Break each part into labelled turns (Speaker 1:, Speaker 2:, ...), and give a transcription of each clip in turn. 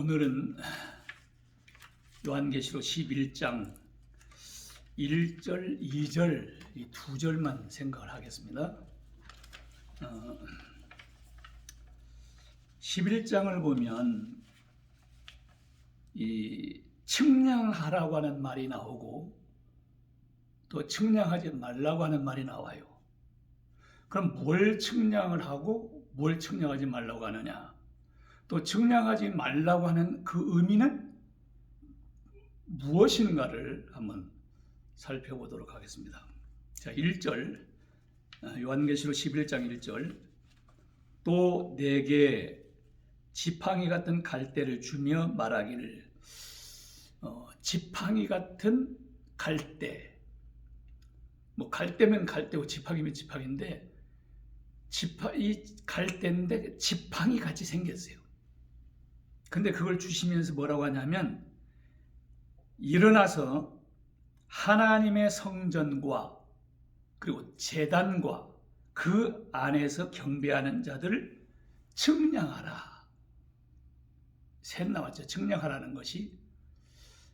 Speaker 1: 오늘은 요한계시록 11장 1절, 2절 이 두 절만 생각을 하겠습니다. 11장을 보면 이 측량하라고 하는 말이 나오고 또 측량하지 말라고 하는 말이 나와요. 그럼 뭘 측량을 하고 뭘 측량하지 말라고 하느냐? 또 측량하지 말라고 하는 그 의미는 무엇인가를 한번 살펴보도록 하겠습니다. 자, 1절 요한계시록 11장 1절 또 내게 지팡이 같은 갈대를 주며 말하기를 지팡이 같은 갈대 갈대면 갈대고 지팡이면 지팡이인데 이 갈대인데 지팡이 같이 생겼어요. 근데 그걸 주시면서 뭐라고 하냐면 일어나서 하나님의 성전과 그리고 제단과 그 안에서 경배하는 자들을 측량하라. 셋 나왔죠. 측량하라는 것이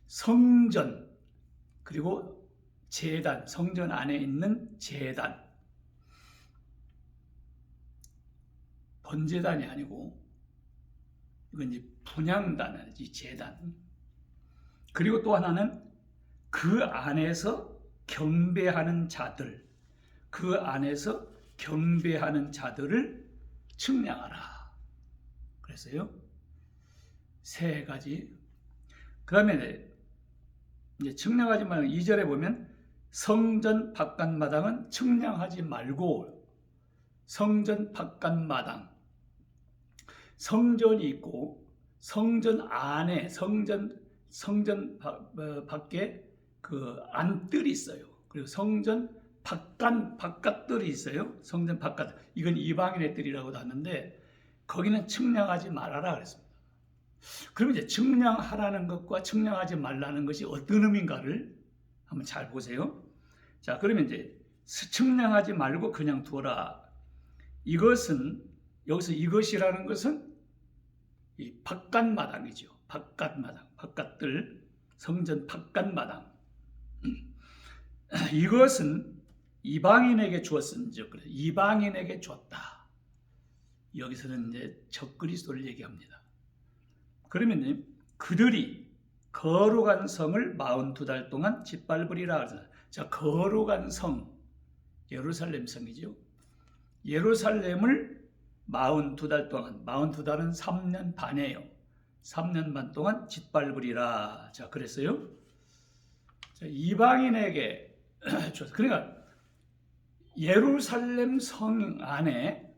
Speaker 1: 성전 그리고 제단, 성전 안에 있는 제단, 번제단이 아니고 이건 이제 분향단이지 제단. 그리고 또 하나는 그 안에서 경배하는 자들, 그 안에서 경배하는 자들을 측량하라. 그랬어요. 세 가지. 그 다음에 이제 측량하지 말고 2절에 보면 성전 바깥마당은 측량하지 말고 성전 바깥마당 성전이 있고 성전 안에 성전 밖에 그 안뜰이 있어요. 그리고 성전 바깥뜰이 있어요. 성전 바깥. 이건 이방인의 뜰이라고도 하는데 거기는 측량하지 말아라 그랬습니다. 그럼 이제 측량하라는 것과 측량하지 말라는 것이 어떤 의미인가를 한번 잘 보세요. 자, 그러면 이제 측량하지 말고 그냥 두어라. 이것은 여기서 이것이라는 것은 이 바깥마당이죠. 바깥마당, 바깥뜰, 성전 바깥마당. 이것은 이방인에게 주었은즉 그래. 이방인에게 줬다. 여기서는 이제 적그리스도를 얘기합니다. 그러면 그들이 거룩한 성을 42달 동안 짓밟으리라 하잖아요. 자, 거룩한 성, 예루살렘 성이죠. 예루살렘을 42달 동안, 42달은 3년 반이에요. 3년 반 동안 짓밟으리라. 자, 그랬어요. 자, 이방인에게 줬어요. 그러니까 예루살렘 성 안에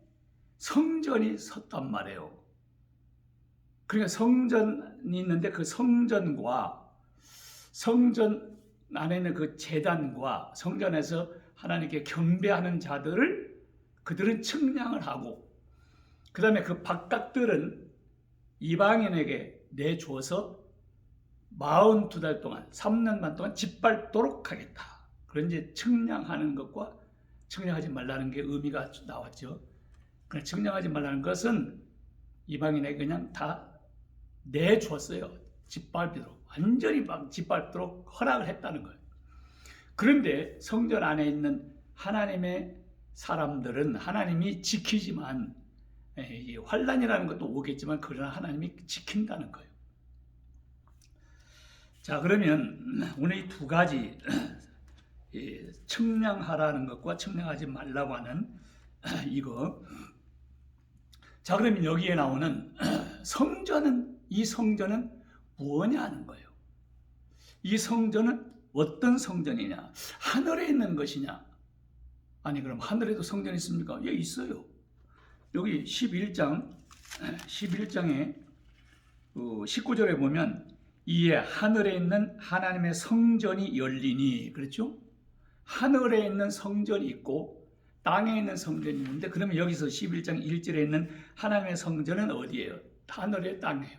Speaker 1: 성전이 섰단 말이에요. 그러니까 성전이 있는데 그 성전과 성전 안에 있는 그 제단과 성전에서 하나님께 경배하는 자들을 그들은 측량을 하고 그 다음에 그 바깥들은 이방인에게 내주어서 42달 동안 3년 반 동안 짓밟도록 하겠다. 그런 이제 측량하는 것과 측량하지 말라는 게 의미가 나왔죠. 그러니까 측량하지 말라는 것은 이방인에게 그냥 다 내줬어요. 짓밟도록 완전히 막 짓밟도록 허락을 했다는 거예요. 그런데 성전 안에 있는 하나님의 사람들은 하나님이 지키지만 환난이라는 것도 오겠지만 그러나 하나님이 지킨다는 거예요. 자, 그러면 오늘 이 두 가지 측량하라는 것과 측량하지 말라고 하는 이거. 자, 그러면 여기에 나오는 이 성전은 뭐냐 하는 거예요. 이 성전은 어떤 성전이냐? 하늘에 있는 것이냐? 아니, 그럼 하늘에도 성전이 있습니까? 예, 있어요. 여기 11장에 19절에 보면 이에 하늘에 있는 하나님의 성전이 열리니 그렇죠? 하늘에 있는 성전이 있고 땅에 있는 성전이 있는데 그러면 여기서 11장 1절에 있는 하나님의 성전은 어디예요? 하늘의 땅이에요.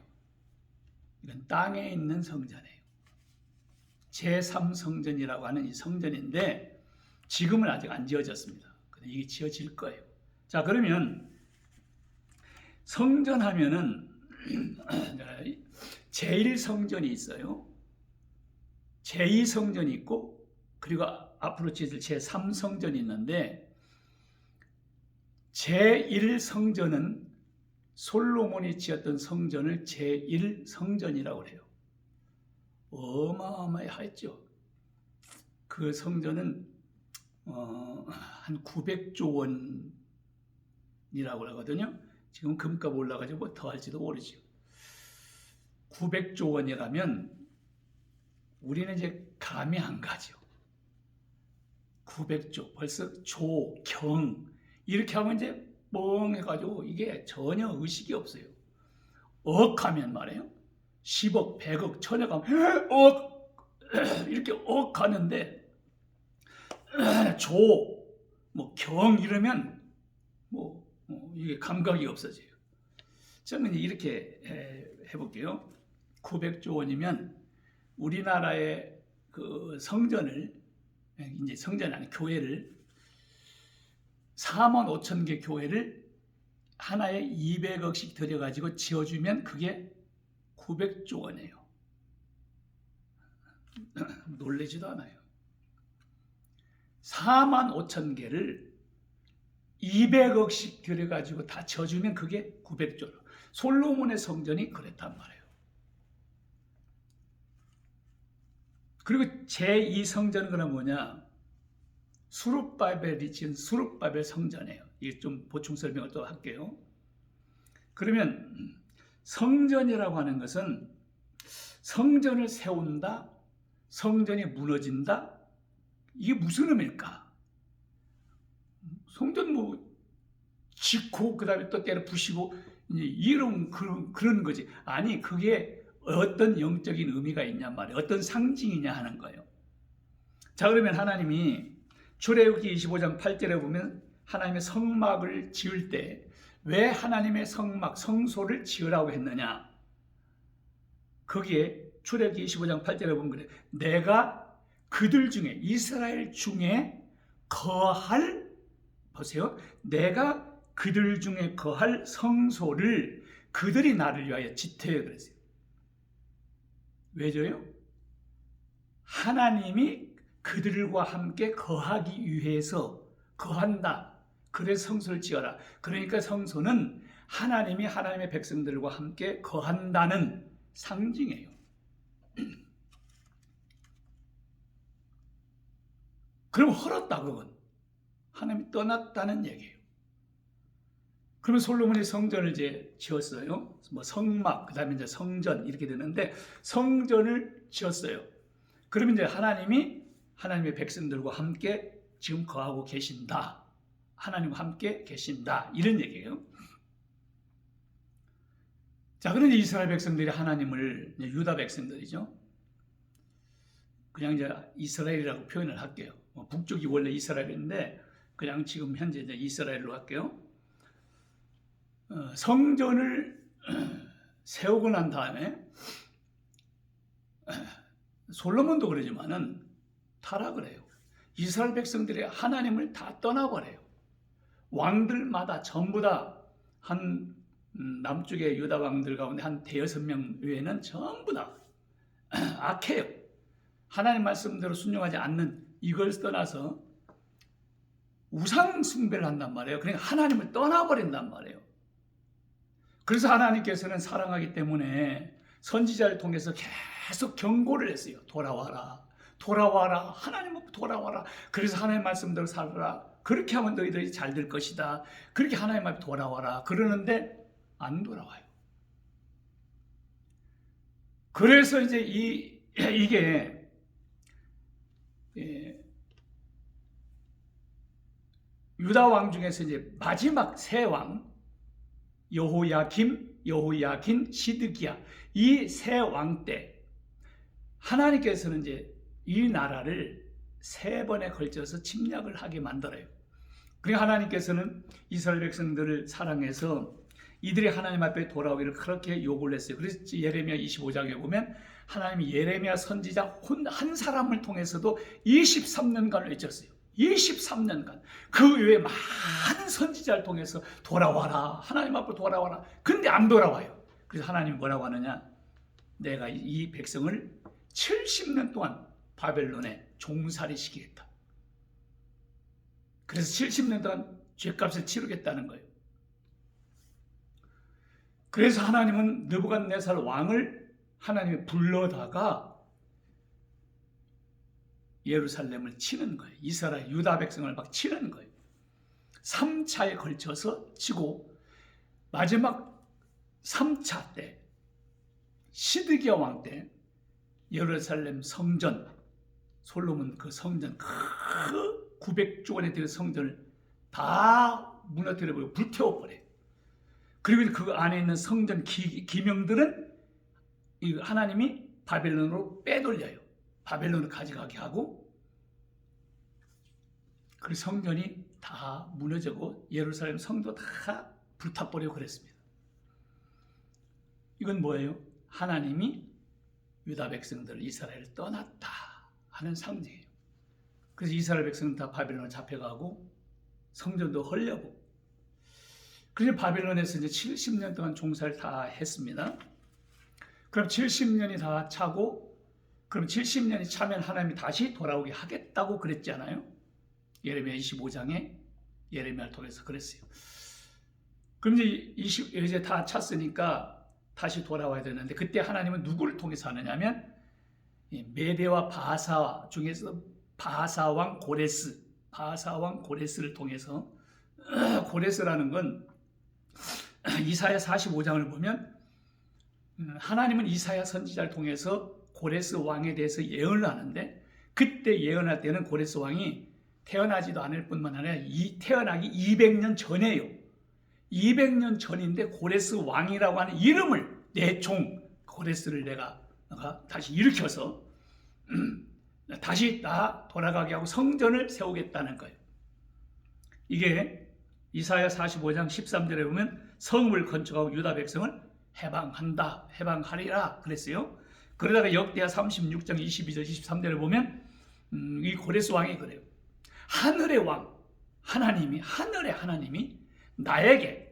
Speaker 1: 이건 땅에 있는 성전이에요. 제3성전이라고 하는 이 성전인데 지금은 아직 안 지어졌습니다. 이게 지어질 거예요. 자, 그러면 성전 하면은 제1성전이 있어요. 제2성전이 있고 그리고 앞으로 지을 제3성전이 있는데 제1성전은 솔로몬이 지었던 성전을 제1성전이라고 해요. 어마어마했죠. 그 성전은 한 900조 원이라고 하거든요. 지금 금값 올라가지고 뭐 더 할지도 모르죠. 900조 원이라면 우리는 이제 감이 안 가죠. 900조, 벌써 조, 경 이렇게 하면 이제 뻥해가지고 이게 전혀 의식이 없어요. 억 하면 말이에요. 10억, 100억, 1000억 하면 억 이렇게 억 가는데 조, 뭐 경 이러면 이게 감각이 없어져요. 저는 이렇게 해볼게요. 900조 원이면 우리나라의 그 성전을 이제 성전이 아닌 교회를 4만 5천 개 교회를 하나에 200억씩 들여가지고 지어주면 그게 900조 원이에요. 놀라지도 않아요. 4만 5천 개를 200억씩 들여가지고 다 지어주면 그게 900조. 솔로몬의 성전이 그랬단 말이에요. 그리고 제2성전은 그럼 뭐냐? 수룹바벨이 지은 수룹바벨 성전이에요. 이게 좀 보충 설명을 또 할게요. 그러면 성전이라고 하는 것은 성전을 세운다, 성전이 무너진다. 이게 무슨 의미일까? 성전 뭐 짓고 그다음에 또 때려 부시고 이런 그런 거지. 아니 그게 어떤 영적인 의미가 있냔 말이에요. 어떤 상징이냐 하는 거예요. 자 그러면 하나님이 출애굽기 25장 8절에 보면 하나님의 성막을 지을 때 왜 하나님의 성막, 성소를 지으라고 했느냐? 거기에 출애굽기 25장 8절에 보면 그래. 내가 그들 중에 이스라엘 중에 거할 보세요. 내가 그들 중에 거할 성소를 그들이 나를 위하여 짓되 그랬어요. 왜죠요? 하나님이 그들과 함께 거하기 위해서 거한다. 그래서 성소를 지어라. 그러니까 성소는 하나님이 하나님의 백성들과 함께 거한다는 상징이에요. 그럼 헐었다 그건. 하나님이 떠났다는 얘기예요. 그러면 솔로몬이 성전을 이제 지었어요. 뭐 성막, 그 다음에 이제 성전 이렇게 되는데 성전을 지었어요. 그러면 이제 하나님이 하나님의 백성들과 함께 지금 거하고 계신다. 하나님과 함께 계신다. 이런 얘기예요. 자, 그런데 이스라엘 백성들이 하나님을 유다 백성들이죠. 그냥 이제 이스라엘이라고 표현을 할게요. 북쪽이 원래 이스라엘인데 그냥 지금 현재 이제 이스라엘로 할게요. 성전을 세우고 난 다음에 솔로몬도 그러지만은 타락을 해요. 이스라엘 백성들이 하나님을 다 떠나버려요. 왕들마다 전부 다 한 남쪽의 유다 왕들 가운데 한 대여섯 명 외에는 전부 다 악해요. 하나님 말씀대로 순종하지 않는 이걸 떠나서 우상 숭배를 한단 말이에요. 그러니까 하나님을 떠나버린단 말이에요. 그래서 하나님께서는 사랑하기 때문에 선지자를 통해서 계속 경고를 했어요. 돌아와라. 돌아와라. 하나님 돌아와라. 그래서 하나님 말씀대로 살아라. 그렇게 하면 너희들이 잘 될 것이다. 그렇게 하나님 앞에 돌아와라. 그러는데 안 돌아와요. 그래서 이제 이게 유다 왕 중에서 이제 마지막 세 왕 여호야김, 여호야긴, 시드기야 이 세 왕 때 하나님께서는 이제 이 나라를 세 번에 걸쳐서 침략을 하게 만들어요. 그러니까 하나님께서는 이스라엘 백성들을 사랑해서 이들이 하나님 앞에 돌아오기를 그렇게 요구를 했어요. 그래서 예레미야 25장에 보면 하나님이 예레미야 선지자 한 사람을 통해서도 23년간을 외쳤어요. 23년간 그 외에 많은 선지자를 통해서 돌아와라. 하나님 앞으로 돌아와라. 근데 안 돌아와요. 그래서 하나님이 뭐라고 하느냐? 내가 이 백성을 70년 동안 바벨론에 종살이 시키겠다. 그래서 70년 동안 죄값을 치르겠다는 거예요. 그래서 하나님은 느부갓네살 왕을 하나님이 불러다가 예루살렘을 치는 거예요. 이스라엘 유다 백성을 막 치는 거예요. 3차에 걸쳐서 치고 마지막 3차 때 시드기야 왕 때 예루살렘 성전, 솔로몬 그 성전, 그 900조간의 그 성전을 다 무너뜨려버리고 불태워버려요. 그리고 그 안에 있는 성전 기명들은 하나님이 바벨론으로 빼돌려요. 바벨론을 가져가게 하고, 그 성전이 다 무너지고 예루살렘 성도 다 불타버리고 그랬습니다. 이건 뭐예요? 하나님이 유다 백성들을 이스라엘을 떠났다 하는 상징이에요. 그래서 이스라엘 백성은 다 바벨론에 잡혀가고 성전도 헐려고. 그래서 바벨론에서 이제 70년 동안 종살이를 다 했습니다. 그럼 70년이 다 차고, 그럼 70년이 차면 하나님이 다시 돌아오게 하겠다고 그랬잖아요. 예레미야 25장에 예레미야를 통해서 그랬어요. 그럼 이제 다 찼으니까 다시 돌아와야 되는데, 그때 하나님은 누구를 통해서 하느냐면 메대와 바사 중에서 바사 왕 고레스를 통해서, 고레스라는 건 이사야 45장을 보면 하나님은 이사야 선지자를 통해서 고레스 왕에 대해서 예언을 하는데, 그때 예언할 때는 고레스 왕이 태어나지도 않을 뿐만 아니라 태어나기 200년 전이에요. 200년 전인데 고레스 왕이라고 하는 이름을, 내 종 고레스를 내가 다시 일으켜서 다시 다 돌아가게 하고 성전을 세우겠다는 거예요. 이게 이사야 45장 13절에 보면 성읍을 건축하고 유다 백성을 해방하리라 그랬어요. 그러다가 역대하 36장 22절 23절에 보면 이 고레스 왕이 그래요. 하늘의 왕 하늘의 하나님이 나에게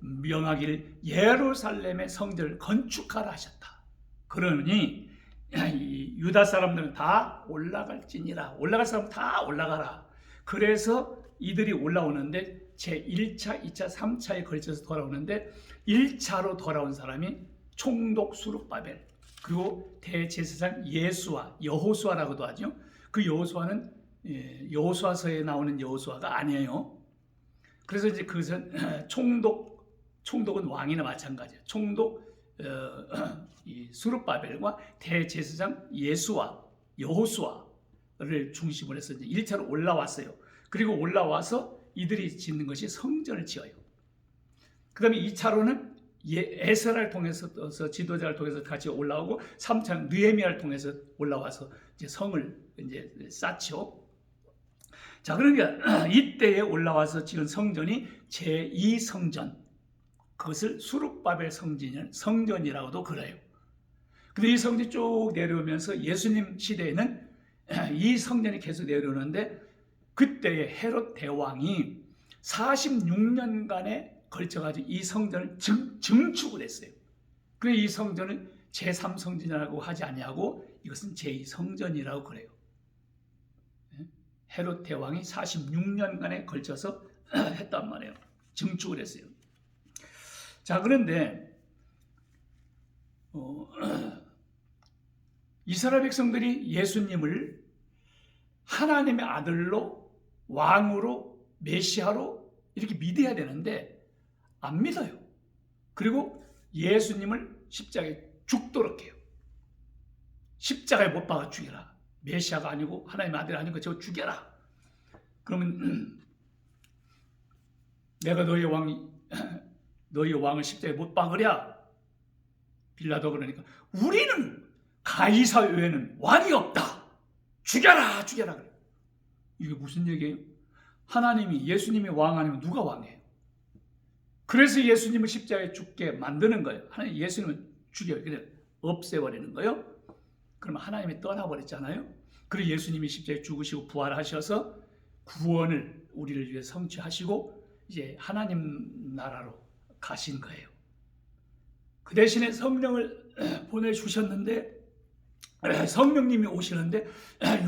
Speaker 1: 명하기를 예루살렘의 성전을 건축하라 하셨다. 그러니 유다 사람들은 다 올라갈지니라. 올라갈 사람 다 올라가라. 그래서 이들이 올라오는데 제1차, 2차, 3차에 걸쳐서 돌아오는데, 1차로 돌아온 사람이 총독 수룹바벨, 그리고 대제사장 여호수아라고도 하죠. 그 여호수아는 여호수아서에 나오는 여호수아가 아니에요. 그래서 이제 그것은 총독은 왕이나 마찬가지예요. 총독 수룹바벨과 대제사장 여호수아를 중심으로 해서 이제 1차로 올라왔어요. 그리고 올라와서 이들이 짓는 것이 성전을 지어요. 그 다음에 2차로는 에스라를 통해서 지도자를 통해서 같이 올라오고, 3차는 느헤미야를 통해서 올라와서 이제 성을 이제 쌓죠. 자, 그러니까 이때에 올라와서 지은 성전이 제2성전, 그것을 수룹바벨 성전이라고도 그래요. 근데 이 성전이 쭉 내려오면서 예수님 시대에는 이 성전이 계속 내려오는데, 그때의 헤롯 대왕이 46년간에 걸쳐가지고 이 성전을 증축을 했어요. 그래서 이 성전을 제3성전이라고 하지 아니하고 이것은 제2성전이라고 그래요. 헤롯 대왕이 46년간에 걸쳐서 했단 말이에요. 증축을 했어요. 자, 그런데 이스라엘 백성들이 예수님을 하나님의 아들로, 왕으로, 메시아로 이렇게 믿어야 되는데 안 믿어요. 그리고 예수님을 십자가에 죽도록 해요. 십자가에 못 박아 죽여라. 메시아가 아니고 하나님의 아들 아니고 저 죽여라. 그러면 내가 너희 왕을 십자가에 못 박으랴. 빌라도 그러니까 우리는 가이사 외에는 왕이 없다. 죽여라. 그래. 이게 무슨 얘기예요? 예수님이 왕 아니면 누가 왕이에요? 그래서 예수님을 십자가에 죽게 만드는 거예요. 하나님 예수님을 죽여요. 그냥 없애버리는 거예요. 그러면 하나님이 떠나버렸잖아요. 그리고 예수님이 십자가에 죽으시고 부활하셔서 구원을 우리를 위해 성취하시고 이제 하나님 나라로 가신 거예요. 그 대신에 성령을 보내주셨는데 성령님이 오시는데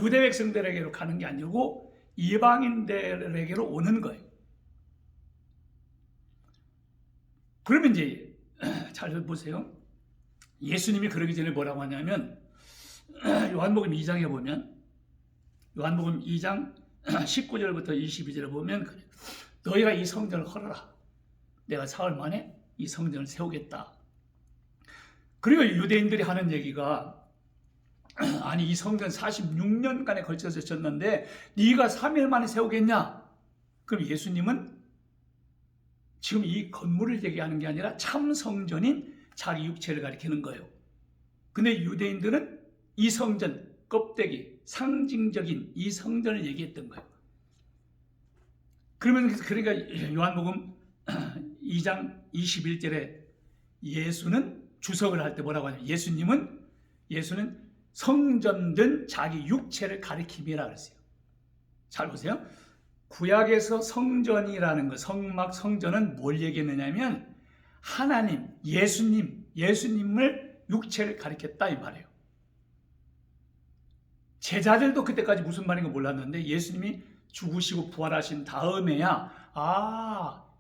Speaker 1: 유대 백성들에게로 가는 게 아니고 이방인들에게로 오는 거예요. 그러면 이제 잘 보세요. 예수님이 그러기 전에 뭐라고 하냐면 요한복음 2장에 보면 요한복음 2장 19절부터 22절에 보면 그래. 너희가 이 성전을 헐어라. 내가 사흘 만에 이 성전을 세우겠다. 그리고 유대인들이 하는 얘기가 아니 이 성전 46년간에 걸쳐서 졌는데 네가 3일 만에 세우겠냐? 그럼 예수님은 지금 이 건물을 얘기하는 게 아니라 참 성전인 자기 육체를 가리키는 거예요. 근데 유대인들은 이 성전 껍데기 상징적인 이 성전을 얘기했던 거예요. 그러니까 요한복음 2장 21절에 예수는 주석을 할 때 뭐라고 하냐면 예수는 성전된 자기 육체를 가리킴이라 그랬어요. 잘 보세요. 구약에서 성전이라는 것, 성막, 성전은 뭘 얘기했느냐면 하나님, 예수님을 육체를 가리켰다 이 말이에요. 제자들도 그때까지 무슨 말인 거 몰랐는데 예수님이 죽으시고 부활하신 다음에야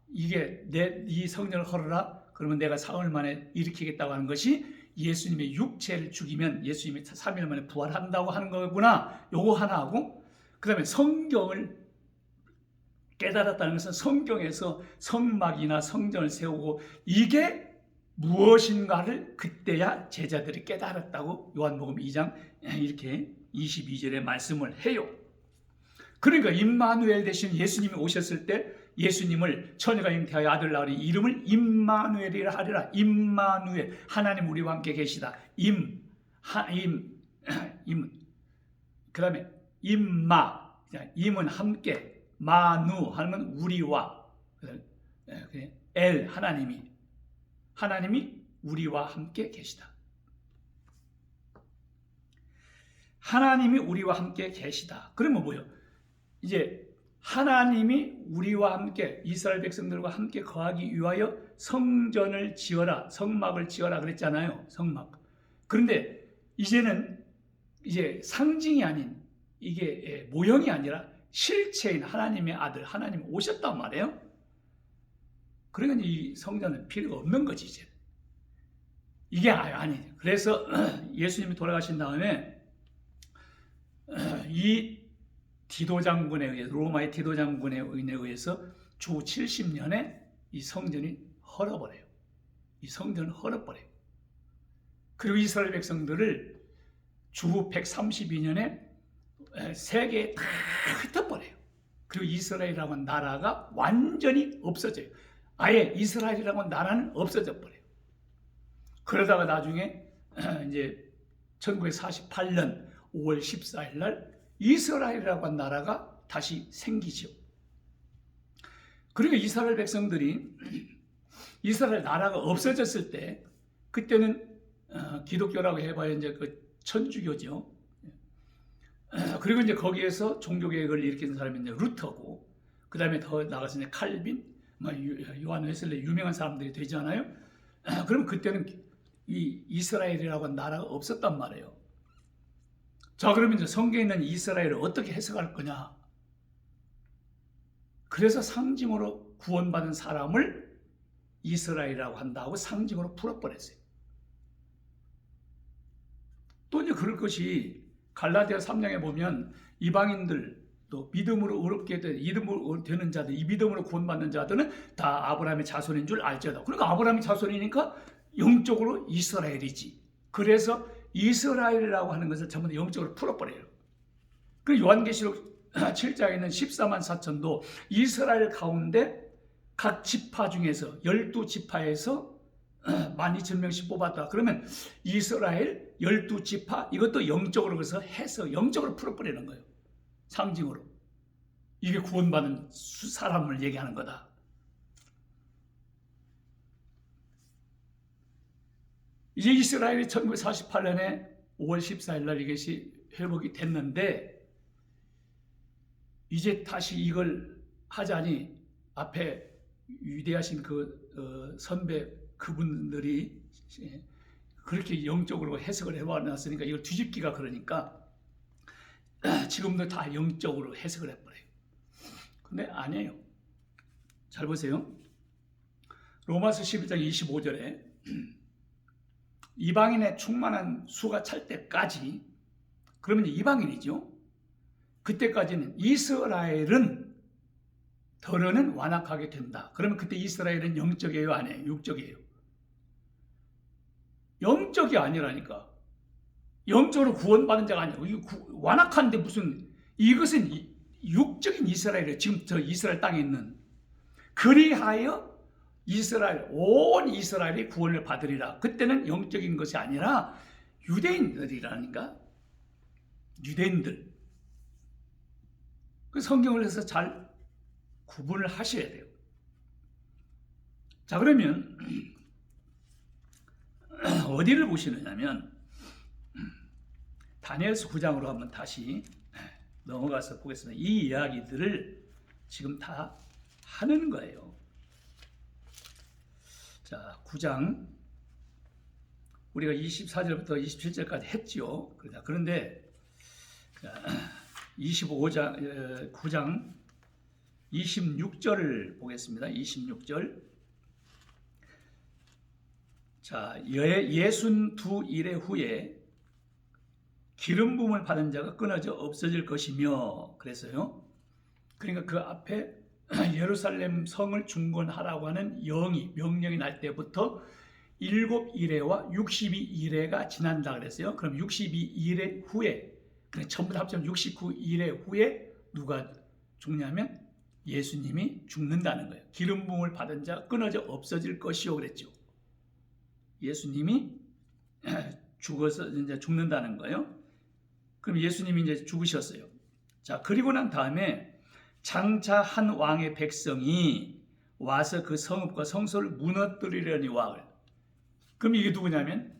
Speaker 1: 이게 이 성전을 헐어라. 그러면 내가 사흘 만에 일으키겠다고 하는 것이 예수님의 육체를 죽이면 예수님이 3일 만에 부활한다고 하는 거구나. 요거 하나 하고 그 다음에 성경을 깨달았다는 것은 성경에서 성막이나 성전을 세우고 이게 무엇인가를 그때야 제자들이 깨달았다고 요한복음 2장 이렇게 22절에 말씀을 해요. 그러니까 임마누엘 대신 예수님이 오셨을 때 예수님을 처녀가 잉태하여 아들 낳으니 이름을 임마누엘이라 하리라. 임마누엘, 하나님 우리와 함께 계시다. 그 다음에 임은 함께, 마누 하면 우리와, 엘 하나님이 우리와 함께 계시다. 하나님이 우리와 함께 계시다. 그러면 뭐예요? 이제 하나님이 우리와 함께 이스라엘 백성들과 함께 거하기 위하여 성전을 지어라, 성막을 지어라 그랬잖아요. 성막. 그런데 이제는 이제 상징이 아닌 이게 모형이 아니라 실체인 하나님의 아들 하나님이 오셨단 말이에요. 그러니까 이 성전은 필요가 없는 거지 이제. 이게 아니에요. 그래서 예수님이 돌아가신 다음에 이 디도 장군에 의해서 로마의 디도 장군에 의해서 주 70년에 이 성전이 헐어버려요. 이 성전을 헐어버려요. 그리고 이스라엘 백성들을 주 132년에 세계에 다 흩어버려요. 그리고 이스라엘이라고 하는 나라가 완전히 없어져요. 아예 이스라엘이라고 하는 나라는 없어져 버려요. 그러다가 나중에 이제 1948년 5월 14일 날 이스라엘이라고 한 나라가 다시 생기죠. 그리고 이스라엘 백성들이 이스라엘 나라가 없어졌을 때 그때는 기독교라고 해봐야 이제 그 천주교죠. 그리고 이제 거기에서 종교개혁을 일으킨 사람이 이제 루터고, 그 다음에 더 나가서 이제 칼빈, 요한 웨슬리 유명한 사람들이 되잖아요. 그럼 그때는 이 이스라엘이라고 한 나라가 없었단 말이에요. 자, 그러면 이제 성경에 있는 이스라엘을 어떻게 해석할 거냐? 그래서 상징으로 구원받은 사람을 이스라엘이라고 한다고 상징으로 풀어버렸어요. 또 이제 그럴 것이 갈라디아 3장에 보면 이방인들 또 믿음으로 의롭게 되는 자들, 이 믿음으로 구원받는 자들은 다 아브라함의 자손인 줄 알지어다. 그러니까 아브라함의 자손이니까 영적으로 이스라엘이지. 그래서 이스라엘이라고 하는 것을 전부 다 영적으로 풀어버려요. 그리고 요한계시록 7장에 있는 14만 4천도 이스라엘 가운데 각 지파 중에서 12지파에서 12,000명씩 뽑았다. 그러면 이스라엘 12지파 이것도 영적으로 그래서 해서 영적으로 풀어버리는 거예요. 상징으로. 이게 구원받은 사람을 얘기하는 거다. 이제 이스라엘이 1948년에 5월 14일 날 이것이 회복이 됐는데 이제 다시 이걸 하자니 앞에 위대하신 그 선배 그분들이 그렇게 영적으로 해석을 해왔으니까 이걸 뒤집기가 그러니까 지금도 다 영적으로 해석을 해버려요. 근데 아니에요. 잘 보세요. 로마서 11장 25절에 이방인의 충만한 수가 찰 때까지, 그러면 이방인이죠. 그때까지는 이스라엘은 더러는 완악하게 된다. 그러면 그때 이스라엘은 영적이에요, 아니에요? 육적이에요. 영적이 아니라니까. 영적으로 구원받은 자가 아니에요. 완악한데 무슨, 이것은 육적인 이스라엘이에요. 지금 저 이스라엘 땅에 있는. 그리하여 이스라엘, 온 이스라엘이 구원을 받으리라. 그때는 영적인 것이 아니라 유대인들이라니까. 유대인들. 그 성경을 해서 잘 구분을 하셔야 돼요. 자, 그러면 어디를 보시느냐면 다니엘서 9장으로 한번 다시 넘어가서 보겠습니다. 이 이야기들을 지금 다 하는 거예요. 자, 9장 우리가 24절부터 27절까지 했죠. 그런데 25장 9장 26절을 보겠습니다. 26절. 자, 62일의 후에 기름 부음을 받은 자가 끊어져 없어질 것이며, 그랬어요. 그러니까 그 앞에 예루살렘 성을 중건하라고 하는 명령이 날 때부터 7일회와 62일회가 지난다 그랬어요. 그럼 62일회 후에, 그래 전부 다 합치면 69일회 후에 누가 죽냐면 예수님이 죽는다는 거예요. 기름 부음을 받은 자 끊어져 없어질 것이요 그랬죠. 예수님이 죽어서 이제 죽는다는 거예요. 그럼 예수님이 이제 죽으셨어요. 자, 그리고 난 다음에 장차 한 왕의 백성이 와서 그 성읍과 성소를 무너뜨리려니와. 그럼 이게 누구냐면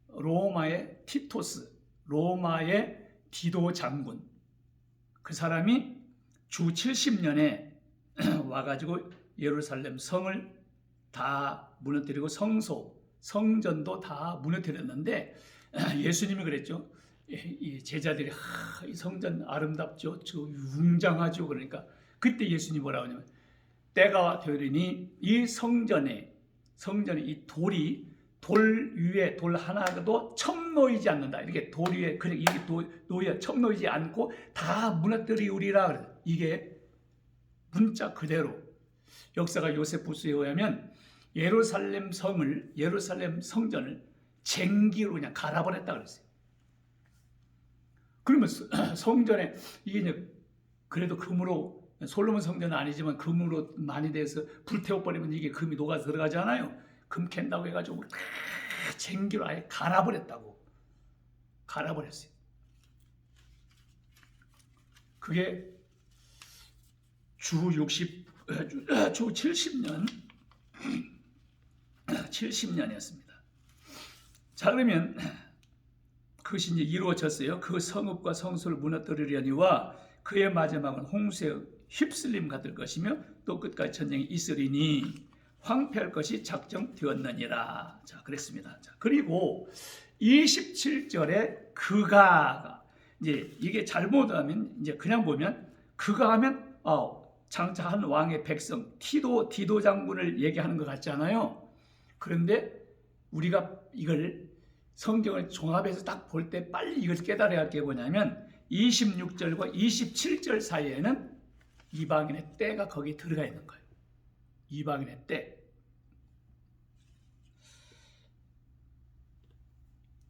Speaker 1: 로마의 티토스, 로마의 디도 장군. 그 사람이 주 70년에 와가지고 예루살렘 성을 다 무너뜨리고 성전도 다 무너뜨렸는데 예수님이 그랬죠. 이 제자들이 이 성전 아름답죠, 웅장하죠. 그러니까 그때 예수님이 뭐라고 하냐면 때가 되리니 이 성전에 이 돌 위에 돌 하나도 첨놓이지 않는다. 이렇게 돌 위에 그냥 이게 첨놓이지 않고 다 무너뜨리우리라. 이게 문자 그대로 역사가 요세푸스에 의하면 예루살렘 성전을 쟁기로 그냥 갈아버렸다 그랬어요. 그러면 성전에 이게 이제 그래도 금으로, 솔로몬 성전은 아니지만 금으로 많이 돼서 불태워버리면 이게 금이 녹아 들어가잖아요. 금 캔다고 해가지고 쟁기로 아예 갈아버렸어요. 그게 주 70년이었습니다. 자, 그러면 그것이 이제 이루어졌어요. 그 성읍과 성소를 무너뜨리려니와 그의 마지막은 홍수에 휩쓸림 받을 것이며 또 끝까지 전쟁이 있으리니 황폐할 것이 작정되었느니라. 자, 그랬습니다. 자, 그리고 27절에 그가 이제 이게 잘못하면 이제 그냥 보면 그가 하면 장차 한 왕의 백성 디도 장군을 얘기하는 것 같잖아요. 그런데 우리가 이걸 성경을 종합해서 딱 볼 때 빨리 이걸 깨달아야 할 게 뭐냐면 26절과 27절 사이에는 이방인의 때가 거기 들어가 있는 거예요. 이방인의 때.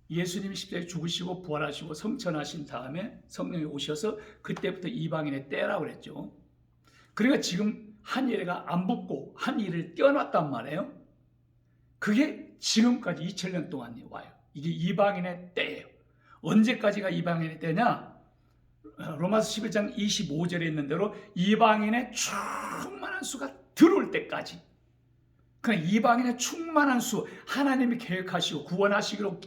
Speaker 1: 예수님이 십자가에 죽으시고 부활하시고 성천하신 다음에 성령이 오셔서 그때부터 이방인의 때라고 그랬죠. 그러니까 지금 한 예가 안 붙고 한 일을 떼어놨단 말이에요. 그게 지금까지 2000년 동안 와요. 이게 이방인의 때예요. 언제까지가 이방인의 때냐? 로마서 11장 25절에 있는 대로 이방인의 충만한 수가 들어올 때까지. 그러니까 이방인의 충만한 수, 하나님이 계획하시고 구원하시기로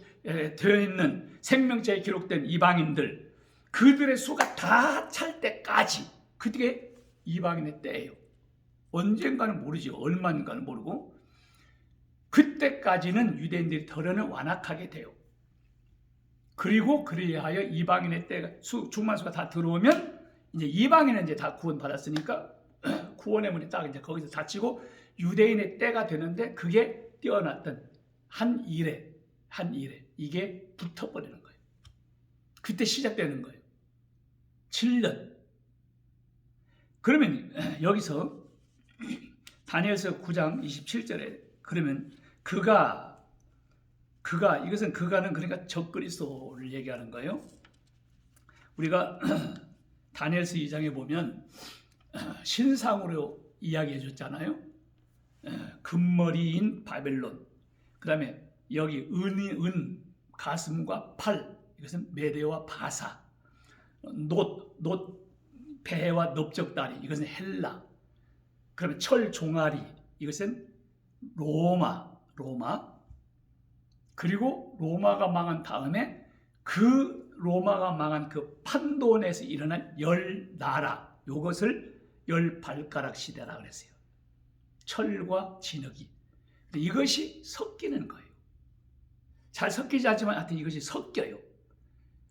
Speaker 1: 되어 있는 생명자에 기록된 이방인들, 그들의 수가 다 찰 때까지, 그게 이방인의 때예요. 언젠가는 모르죠. 얼마인가는 모르고. 그때까지는 유대인들이 덜어는 완악하게 돼요. 그리고 그리하여 이방인의 때가 충만수가 다 들어오면 이제 이방인은 이제 다 구원받았으니까 구원의 문이 딱 이제 거기서 닫히고 유대인의 때가 되는데 그게 띄어났던 한 일에 이게 붙어버리는 거예요. 그때 시작되는 거예요. 7년. 그러면 여기서 다니엘서 9장 27절에 그러면 이것은 그가는 그러니까 적그리스도를 얘기하는 거예요. 우리가 다니엘서 2장에 보면 신상으로 이야기해 줬잖아요. 금머리인 바벨론. 그 다음에 여기 은 가슴과 팔, 이것은 메대와 바사. 배와 넓적다리, 이것은 헬라. 그다음에 철 종아리, 이것은 로마. 그리고 로마가 망한 다음에 그 로마가 망한 그 판돈에서 일어난 10나라, 이것을 10발가락 시대라 그랬어요. 철과 진흙이. 이것이 섞이는 거예요. 잘 섞이지 않지만 하여튼 이것이 섞여요.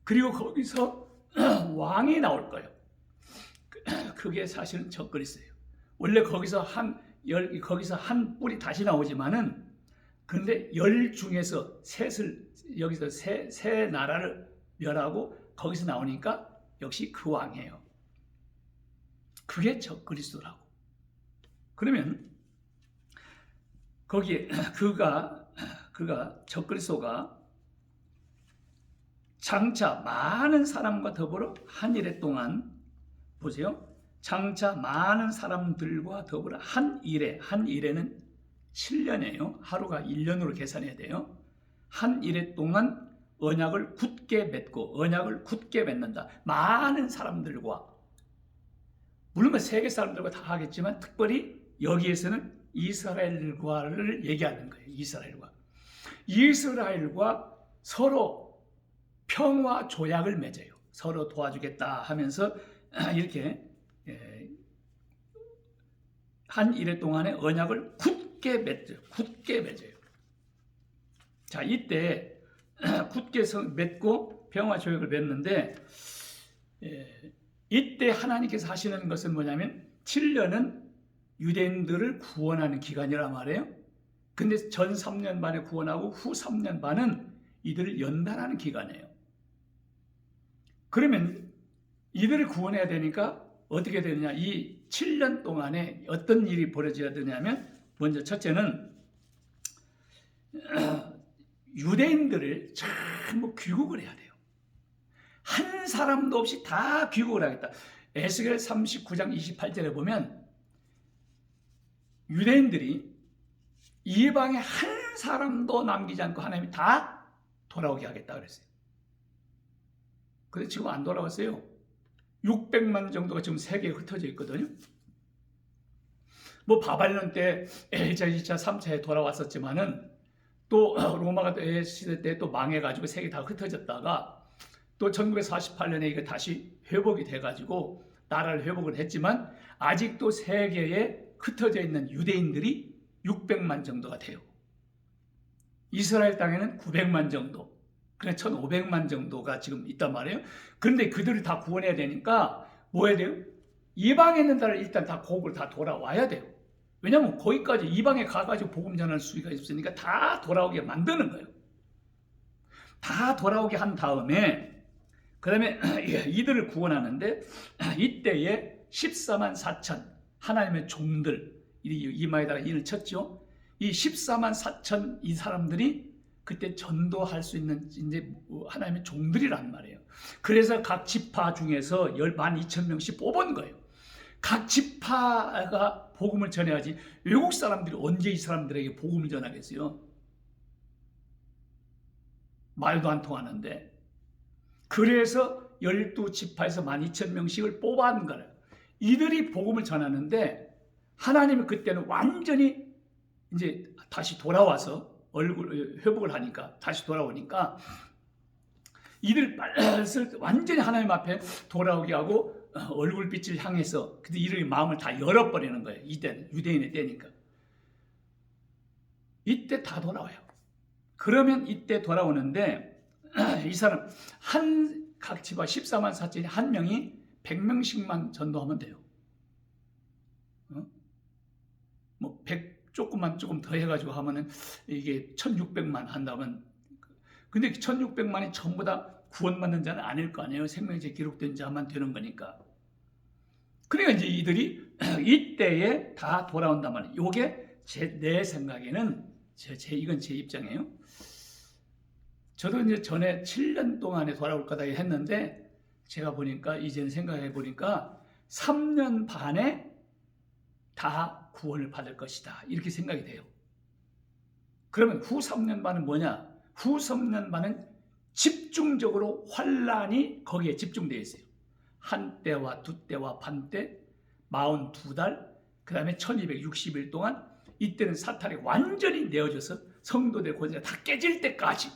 Speaker 1: 그리고 거기서 왕이 나올 거예요. 그게 사실은 적그리스도예요. 원래 거기서 한 뿔이 다시 나오지만은 근데 10 중에서 셋을 여기서 세 나라를 멸하고 거기서 나오니까 역시 그 왕이에요. 그게 적그리스도라고. 그러면 거기에 그가 적그리스도가 장차 많은 사람과 더불어 한 일해 동안 보세요. 장차 많은 사람들과 더불어 한 일에는 7년이에요. 하루가 1년으로 계산해야 돼요. 한 일해 동안 언약을 굳게 맺는다. 많은 사람들과, 물론 세계 사람들과 다 하겠지만 특별히 여기에서는 이스라엘과를 얘기하는 거예요. 이스라엘과 서로 평화 조약을 맺어요. 서로 도와주겠다 하면서 이렇게 한 일해 동안의 언약을 굳게 맺어요. 자, 이때 굳게 맺고 평화 조약을 맺는데 이때 하나님께서 하시는 것은 뭐냐면 7년은 유대인들을 구원하는 기간이란 말이에요. 근데 전 3년 반에 구원하고 후 3년 반은 이들을 연단하는 기간이에요. 그러면 이들을 구원해야 되니까 어떻게 되느냐? 이 7년 동안에 어떤 일이 벌어져야 되냐면 먼저 첫째는 유대인들을 전부 귀국을 해야 돼요. 한 사람도 없이 다 귀국을 하겠다. 에스겔 39장 28절에 보면 유대인들이 이방에 한 사람도 남기지 않고 하나님이 다 돌아오게 하겠다 그랬어요. 근데 지금 안 돌아왔어요. 600만 정도가 지금 세계에 흩어져 있거든요. 뭐 바벨론 때 1차, 2차, 3차에 돌아왔었지만은 또 로마가 시대 때 또 망해가지고 세계 다 흩어졌다가 또 1948년에 이게 다시 회복이 돼가지고 나라를 회복을 했지만 아직도 세계에 흩어져 있는 유대인들이 600만 정도가 돼요. 이스라엘 땅에는 900만 정도, 그냥 1500만 정도가 지금 있단 말이에요. 그런데 그들을 다 구원해야 되니까 뭐 해야 돼요? 이방에 있는 데를 일단 다 고국을 다 돌아와야 돼요. 왜냐하면 거기까지 이방에 가가지고 복음 전할 수가 있으니까 다 돌아오게 만드는 거예요. 다 돌아오게 한 다음에 그 다음에 이들을 구원하는데 이때에 14만 4천 하나님의 종들, 이마에다가 인을 쳤죠. 이 14만 4천 이 사람들이 그때 전도할 수 있는 이제 하나님의 종들이란 말이에요. 그래서 각 지파 중에서 12,000명씩 뽑은 거예요. 각 지파가 복음을 전해야지 외국 사람들이 언제 이 사람들에게 복음을 전하겠어요? 말도 안 통하는데. 그래서 12지파에서 12,000명씩을 뽑아낸 거예요. 이들이 복음을 전하는데 하나님이 그때는 완전히 이제 다시 돌아와서 회복을 하니까 다시 돌아오니까 이들 완전히 하나님 앞에 돌아오게 하고 얼굴빛을 향해서 근데 이들의 마음을 다 열어버리는 거예요. 이때는 유대인의 때니까. 이때 다 돌아와요. 그러면 이때 돌아오는데 이 사람 각 집안 14만 4천이 한 명이 100명씩만 전도하면 돼요. 뭐 100 조금 더 해가지고 하면은 이게 1600만 한다면, 근데 1600만이 전부 다 구원받는 자는 아닐 거 아니에요. 생명책 기록된 자만 되는 거니까. 그러니까 이제 이들이 이때에 다 돌아온단 말이에요. 요게 내 생각에는 이건 제 입장이에요. 저도 이제 전에 7년 동안에 돌아올 거다 했는데 제가 보니까 이제는 생각해 보니까 3년 반에 다 구원을 받을 것이다, 이렇게 생각이 돼요. 그러면 후 3년 반은 뭐냐? 후 3년 반은 집중적으로 환란이 거기에 집중되어 있어요. 한 때와 두 때와 반 때, 42달, 그 다음에 1260일 동안 이때는 사탄이 완전히 내어져서 성도들 권세가 다 깨질 때까지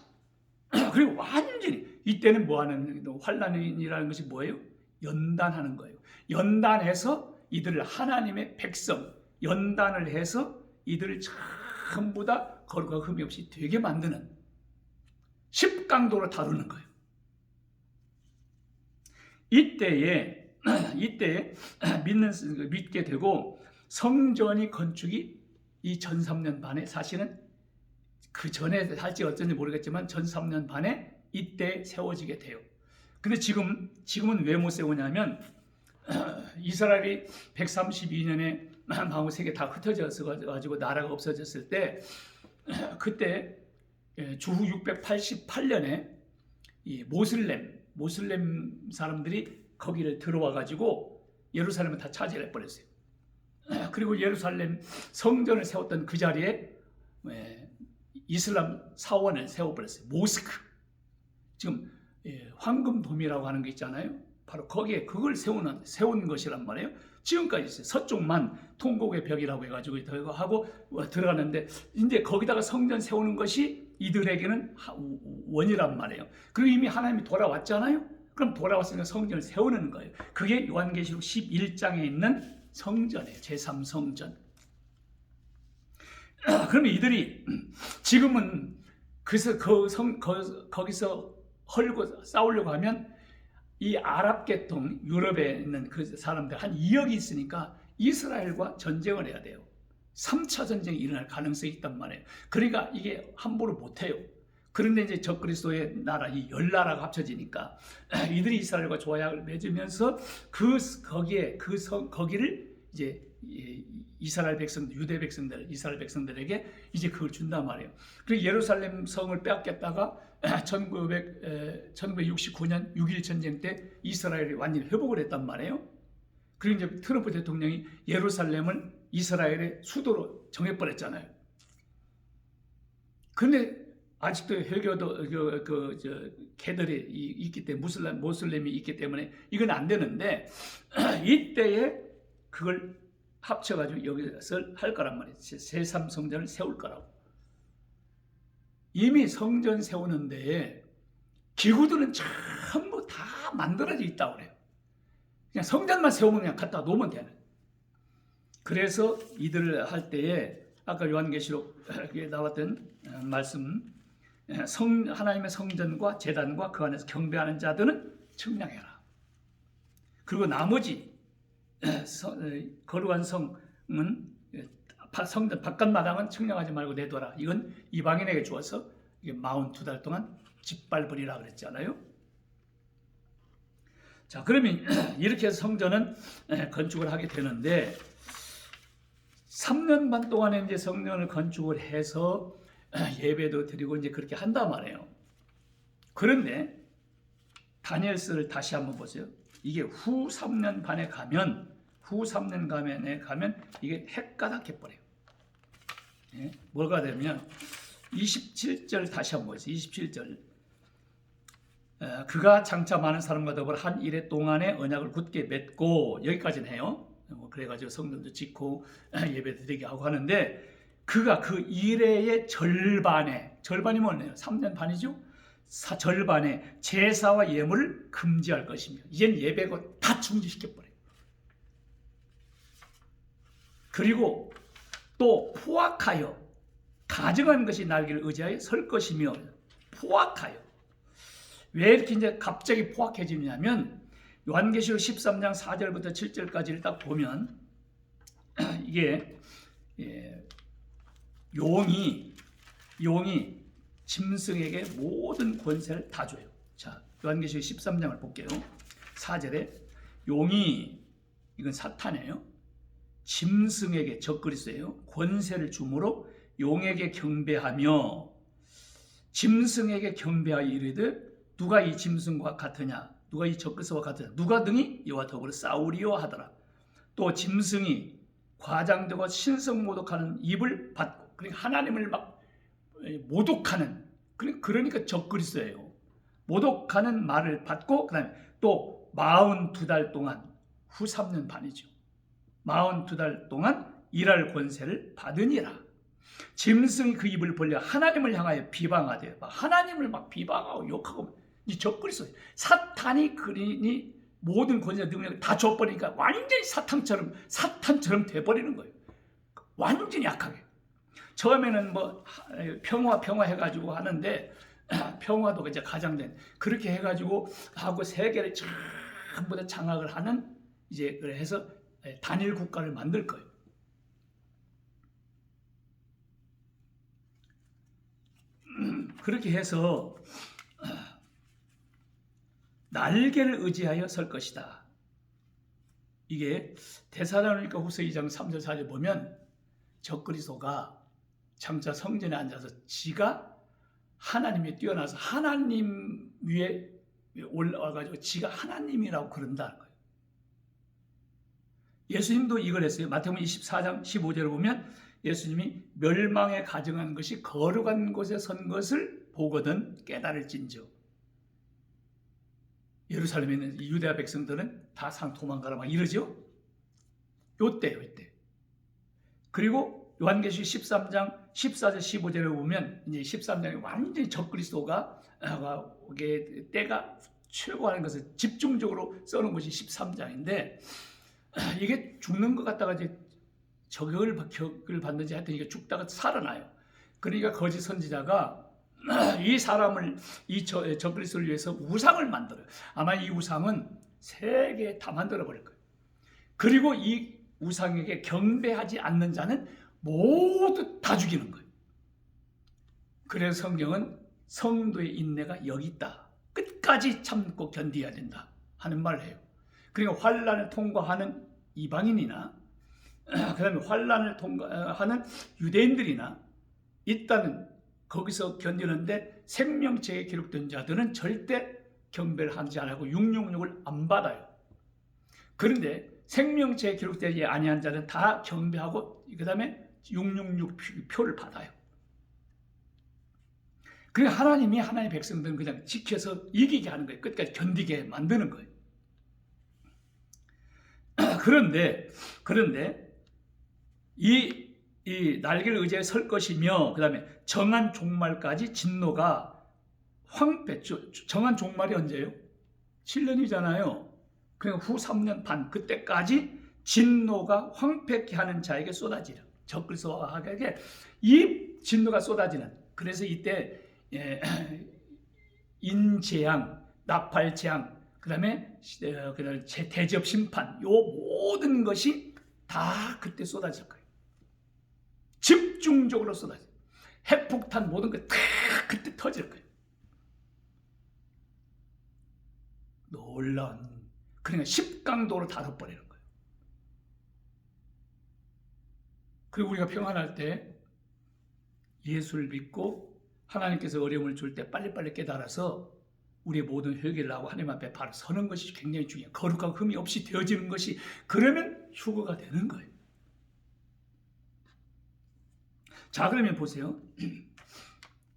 Speaker 1: 그리고 완전히 이때는 뭐하는 환란이라는 것이 뭐예요? 연단하는 거예요. 연단해서 이들을 하나님의 백성, 연단을 해서 이들을 전부 다 거룩과 흠이 없이 되게 만드는 십강도로 다루는 거예요. 이때에 믿게 되고 성전이 건축이 이 전 3년 반에, 사실은 그 전에 할지 어쩐지 모르겠지만 전 3년 반에 이때 세워지게 돼요. 근데 지금은 왜 못 세우냐면 이스라엘이 132년에 망국 세계 다 흩어져서 가지고 나라가 없어졌을 때, 그때 주후 688년에 이 모슬렘 사람들이 거기를 들어와 가지고 예루살렘을 다 차지해 버렸어요. 그리고 예루살렘 성전을 세웠던 그 자리에 이슬람 사원을 세워버렸어요. 모스크. 지금 황금돔이라고 하는 게 있잖아요. 바로 거기에 그걸 세운 것이란 말이에요. 지금까지 있어요. 서쪽만 통곡의 벽이라고 해가지고 하고 들어가는데, 이제 거기다가 성전 세우는 것이 이들에게는 원이란 말이에요. 그리고 이미 하나님이 돌아왔잖아요. 그럼 돌아왔으니까 성전을 세우는 거예요. 그게 요한계시록 11장에 있는 성전이에요. 제3성전. 그러면 이들이 지금은 거기서 헐고 싸우려고 하면 이 아랍 계통, 유럽에 있는 그 사람들 한 2억이 있으니까 이스라엘과 전쟁을 해야 돼요. 3차 전쟁이 일어날 가능성이 있단 말이에요. 그러니까 이게 함부로 못해요. 그런데 이제 적그리스도의 나라, 이 10나라가 합쳐지니까 이들이 이스라엘과 조약을 맺으면서 거기를 이제 이스라엘 백성들, 유대 백성들, 이스라엘 백성들에게 이제 그걸 준단 말이에요. 그리고 예루살렘 성을 빼앗겼다가 1969년 6.1 전쟁 때 이스라엘이 완전히 회복을 했단 말이에요. 그리고 이제 트럼프 대통령이 예루살렘을 이스라엘의 수도로 정해버렸잖아요. 근데 아직도 회교도 개들이 있기 때문에, 모슬렘이 있기 때문에 이건 안 되는데 이때에 그걸 합쳐가지고 여기서 할 거란 말이에요. 제3성전을 세울 거라고. 이미 성전 세우는데 기구들은 전부 다 만들어져 있다고 그래요. 그냥 성전만 세우면 그냥 갖다 놓으면 되는. 그래서 이들을 할 때에 아까 요한계시록에 나왔던 말씀, 하나님의 성전과 제단과 그 안에서 경배하는 자들은 청량해라. 그리고 나머지 거룩한 성은, 성전 바깥마당은 청량하지 말고 내둬라. 이건 이방인에게 주어서 42달 동안 짓밟으리라 그랬잖아요. 자, 그러면 이렇게 해서 성전은 건축을 하게 되는데 3년 반 동안에 이제 성전을 건축을 해서 예배도 드리고 이제 그렇게 한단 말이에요. 그런데 다니엘서를 다시 한번 보세요. 이게 후 3년 반에 가면 이게 핵가닥해 버려요. 예? 뭐가 되면 27절 다시 한번 보세요. 27절. 그가 장차 많은 사람과 더불어 한 일해 동안에 언약을 굳게 맺고, 여기까지는 해요. 그래가지고 성전도 짓고 예배 드리게 하고 하는데, 그가 그 일해의 절반이 뭐예요? 3년 반이죠? 절반에 제사와 예물을 금지할 것이며, 이젠 예배고 다 중지시켜버려요. 그리고 또 포악하여 가증한 것이 날개를 의지하여 설 것이며 포악하여. 왜 이렇게 이제 갑자기 포악해지냐면 요한계시록 13장 4절부터 7절까지를 딱 보면 이게 용이 짐승에게 모든 권세를 다 줘요. 자, 요한계시록 13장을 볼게요. 4절에 용이, 이건 사탄이에요. 짐승에게, 적그리스도예요. 권세를 주므로 용에게 경배하며, 짐승에게 경배하여 이르되 누가 이 짐승과 같으냐, 누가 이 적그리스도와 같으냐, 누가 등이 이와 더불어 싸우리요 하더라. 또 짐승이 과장되고 신성모독하는 입을 받고, 그러니까 하나님을 막 모독하는, 그러니까 적그리스도예요. 모독하는 말을 받고, 그 다음에 또 42달 동안, 후 3년 반이죠. 42달 동안 일할 권세를 받으니라. 짐승이 그 입을 벌려 하나님을 향하여 비방하되, 하나님을 막 비방하고 욕하고, 이 적그리스도, 사탄이 그리니 모든 권세 능력을 다 줘버리니까 완전히 사탄처럼 돼버리는 거예요. 완전히 약하게. 처음에는 뭐 평화 해가지고 하는데, 평화도 이제 가장된 그렇게 해가지고 하고 세계를 전부 다 장악을 하는, 이제 그래서 단일 국가를 만들 거예요. 그렇게 해서 날개를 의지하여 설 것이다. 이게 데살로니가 후서 2장 3절 4절 보면 적그리스도가 장차 성전에 앉아서 지가 하나님이 뛰어나서 하나님 위에 올라와가지고 지가 하나님이라고 그런다는 거예요. 예수님도 이걸 했어요. 마태복음 24장 15절을 보면 예수님이 멸망에 가증한 것이 거룩한 곳에 선 것을 보거든 깨달을진저. 예루살렘에 있는 유대아 백성들은 다 상 도망가라 막 이러죠. 요때요, 이때. 그리고 요한계시록 13장 14절 15절에 보면 이제 13장에 완전히 적그리스도가 때가 최고하는 것을 집중적으로 써놓은 것이 13장인데, 이게 죽는 것 같다가 이제 저격을 받는지 하여튼 이게 죽다가 살아나요. 그러니까 거짓 선지자가 이 사람을, 이 적그리스도를 위해서 우상을 만들어요. 아마 이 우상은 세계에 다 만들어 버릴 거예요. 그리고 이 우상에게 경배하지 않는 자는 모두 다 죽이는 거예요. 그래서 성경은 성도의 인내가 여기 있다, 끝까지 참고 견디어야 된다 하는 말을 해요. 그러니까 환난을 통과하는 이방인이나 그 다음에 환난을 통과하는 유대인들이나 일단은 거기서 견디는데 생명책에 기록된 자들은 절대 경배를 하지 않고 666을 안 받아요. 그런데 생명책에 기록되지 아니한 자는 다 경배하고 그 다음에 666 표를 받아요. 그러니까 하나님이 하나님의 백성들은 그냥 지켜서 이기게 하는 거예요. 끝까지 견디게 만드는 거예요. 그런데 이 날개를 의지해 설 것이며, 그 다음에 정한 종말까지 진노가 정한 종말이 언제예요? 7년이잖아요. 그러니까 후 3년 반, 그때까지 진노가 황폐케 하는 자에게 쏟아지려. 적그리스도와 하게 이 진노가 쏟아지는. 그래서 이때 인재앙, 나팔재앙, 그 다음에 대접 심판, 요 모든 것이 다 그때 쏟아질 거예요. 집중적으로 쏟아져. 핵폭탄 모든 게 다 그때 터질 거예요. 놀라운, 그러니까 10강도로 다뤄버리는 거예요. 그리고 우리가 평안할 때 예수를 믿고 하나님께서 어려움을 줄 때 빨리빨리 깨달아서 우리의 모든 회개를 하고 하나님 앞에 바로 서는 것이 굉장히 중요해요. 거룩하고 흠이 없이 되어지는 것이, 그러면 휴거가 되는 거예요. 자, 그러면 보세요.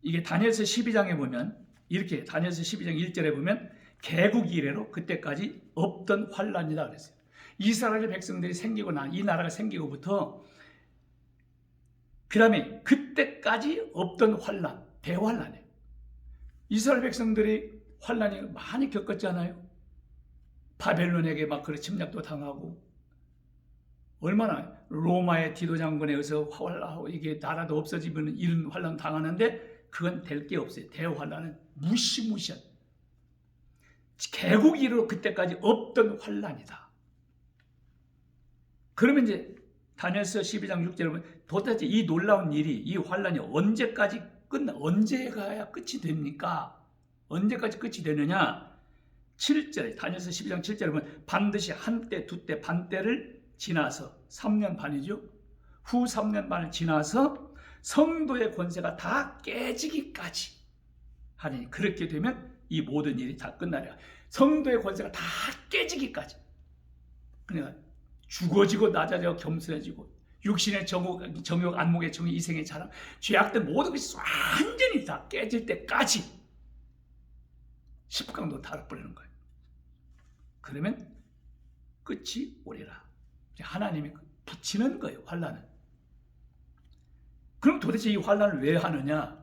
Speaker 1: 이게 다니엘서 12장에 보면 이렇게, 다니엘서 12장 1절에 보면 개국 이래로 그때까지 없던 환란이다 그랬어요. 이스라엘 백성들이 생기고 이 나라가 생기고부터 그 다음에 그때까지 없던 환란, 대환란이에요. 이스라엘 백성들이 환란이 많이 겪었잖아요. 바벨론에게 막 그래 침략도 당하고 얼마나 로마의 디도 장군에 의해서 이게 나라도 없어지면 이런 환란 당하는데 그건 될 게 없어요. 대환란은 무시무시한 개국 이후로 그때까지 없던 환란이다. 그러면 이제 다니엘서 12장 6절에 보면 도대체 이 놀라운 일이 이 환란이 언제까지 언제 가야 끝이 됩니까? 언제까지 끝이 되느냐? 7절에 다니엘서 12장 7절에 보면 반드시 한때 두때 반때를 지나서 3년 반이죠. 후 3년 반을 지나서 성도의 권세가 다 깨지기까지 하니 그렇게 되면 이 모든 일이 다 끝나려. 성도의 권세가 다 깨지기까지. 그러니까 죽어지고 낮아져 겸손해지고 육신의 정욕 안목의 정의 이생의 자랑 죄악된 모든 것이 완전히 다 깨질 때까지 십강도 달아버리는 거예요. 그러면 끝이 오리라. 하나님이 붙이는 거예요. 환란은. 그럼 도대체 이 환란을 왜 하느냐?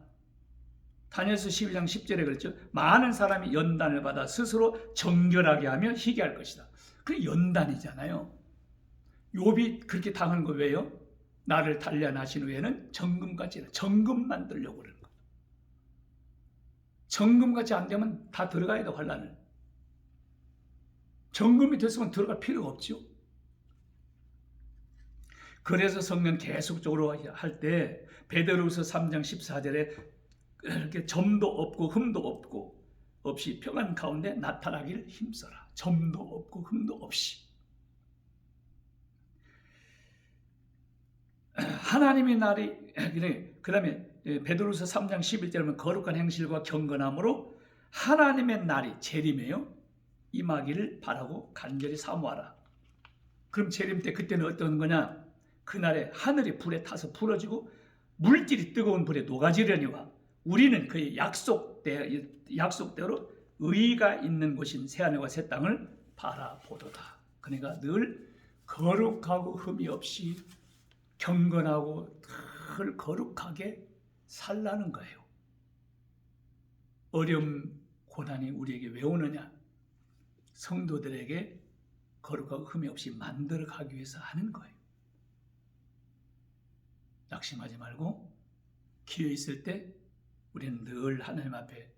Speaker 1: 다니엘서 12장 10절에 그랬죠. 많은 사람이 연단을 받아 스스로 정결하게 하며 희귀할 것이다. 그게 연단이잖아요. 욥이 그렇게 당한 거 왜요? 나를 단련하신 후에는 정금같이 정금 만들려고 그러는 거예요. 정금같이 안 되면 다 들어가야 돼. 환란을. 정금이 됐으면 들어갈 필요가 없죠. 그래서 성령 계속적으로 할 때 베드로후서 3장 14절에 이렇게 점도 없고 흠도 없고 없이 평안 가운데 나타나기를 힘써라. 점도 없고 흠도 없이. 하나님의 날이 그 다음에 베드로후서 3장 11절에 보면 거룩한 행실과 경건함으로 하나님의 날이 재림이에요. 임하기를 바라고 간절히 사모하라. 그럼 재림 때 그때는 어떤 거냐? 그날에 하늘이 불에 타서 부러지고 물질이 뜨거운 불에 녹아지려니와 우리는 그의 약속대로 의가 있는 곳인 새하늘과 새 땅을 바라보도다. 그러니까 늘 거룩하고 흠이 없이 경건하고 늘 거룩하게 살라는 거예요. 어려움, 고난이 우리에게 왜 오느냐? 성도들에게 거룩하고 흠이 없이 만들어가기 위해서 하는 거예요. 낙심하지 말고 기회 있을 때 우리는 늘 하나님 앞에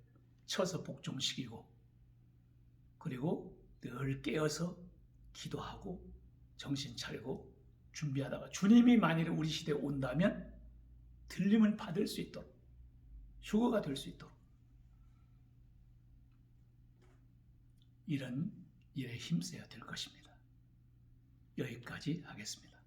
Speaker 1: 쳐서 복종시키고 그리고 늘 깨어서 기도하고 정신 차리고 준비하다가 주님이 만일 우리 시대에 온다면 들림을 받을 수 있도록 휴거가 될 수 있도록 이런 일에 힘써야 될 것입니다. 여기까지 하겠습니다.